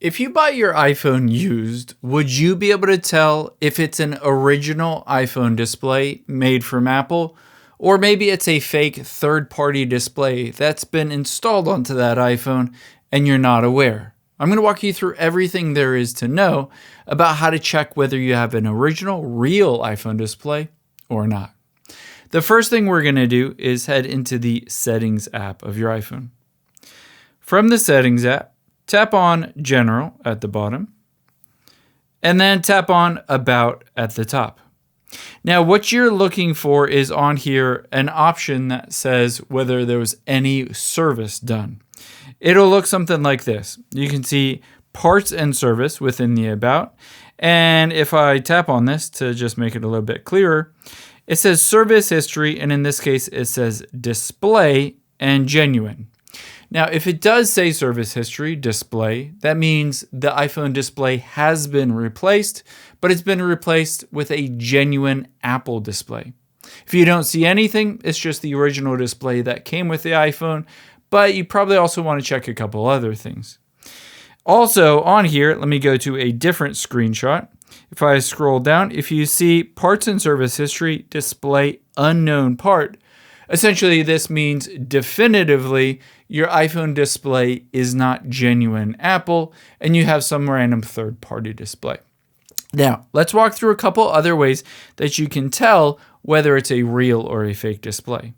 If you buy your iPhone used, would you be able to tell if it's an original iPhone display made from Apple, or maybe it's a fake third-party display that's been installed onto that iPhone and you're not aware? I'm going to walk you through everything there is to know about how to check whether you have an original, real iPhone display or not. The first thing we're going to do is head into the Settings app of your iPhone. From the Settings app, tap on General at the bottom, and then tap on About at the top. Now, what you're looking for is on here an option that says whether there was any service done. It'll look something like this. You can see parts and service within the About, and if I tap on this to just make it a little bit clearer, it says Service History, and in this case, it says Display and Genuine. Now, if it does say Service History Display, that means the iPhone display has been replaced, but it's been replaced with a genuine Apple display. If you don't see anything, it's just the original display that came with the iPhone, but you probably also want to check a couple other things. Also, on here, let me go to a different screenshot. If I scroll down, if you see Parts and Service History Display Unknown Part, essentially this means definitively your iPhone display is not genuine Apple and you have some random third-party display. Now, let's walk through a couple other ways that you can tell whether it's a real or a fake display.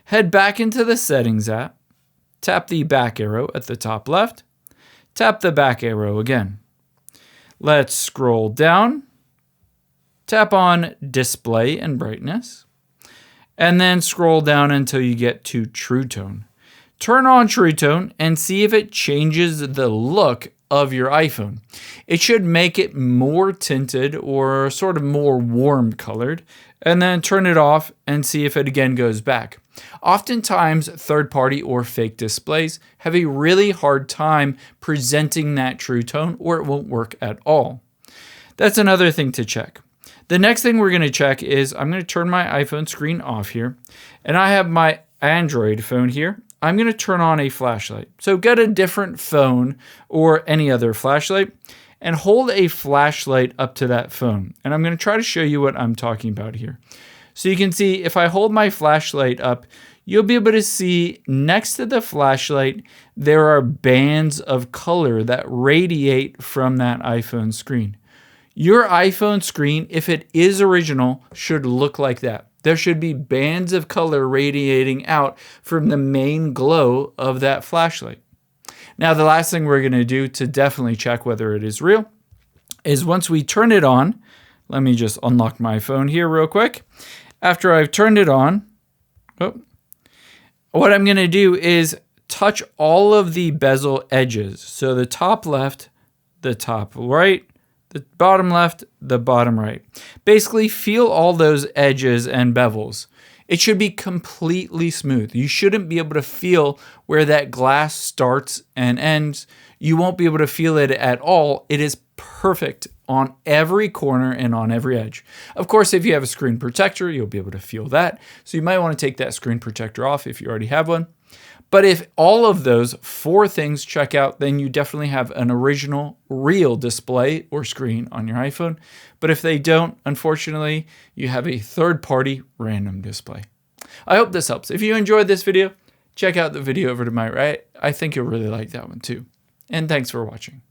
Head back into the Settings app, tap the back arrow at the top left, tap the back arrow again. Let's scroll down, tap on Display and Brightness, and then scroll down until you get to True Tone. Turn on True Tone and see if it changes the look of your iPhone. It should make it more tinted or sort of more warm colored, and then turn it off and see if it again goes back. Oftentimes, third-party or fake displays have a really hard time presenting that true tone, or it won't work at all. That's another thing to check. The next thing we're going to check is I'm going to turn my iPhone screen off here, and I have my Android phone here. I'm going to turn on a flashlight. So get a different phone or any other flashlight and hold a flashlight up to that phone. And I'm going to try to show you what I'm talking about here. So you can see if I hold my flashlight up, you'll be able to see next to the flashlight, there are bands of color that radiate from that iPhone screen. Your iPhone screen, if it is original, should look like that. There should be bands of color radiating out from the main glow of that flashlight. Now, the last thing we're going to do to definitely check whether it is real is once we turn it on, let me just unlock my phone here real quick. After I've turned it on, what I'm going to do is touch all of the bezel edges. So the top left, the top right, the bottom left, the bottom right. Basically, feel all those edges and bevels. It should be completely smooth. You shouldn't be able to feel where that glass starts and ends. You won't be able to feel it at all. It is perfect on every corner and on every edge. Of course, if you have a screen protector, you'll be able to feel that. So you might want to take that screen protector off if you already have one. But if all of those 4 things check out, then you definitely have an original, real display or screen on your iPhone. But if they don't, unfortunately, you have a third-party random display. I hope this helps. If you enjoyed this video, check out the video over to my right. I think you'll really like that one too. And thanks for watching.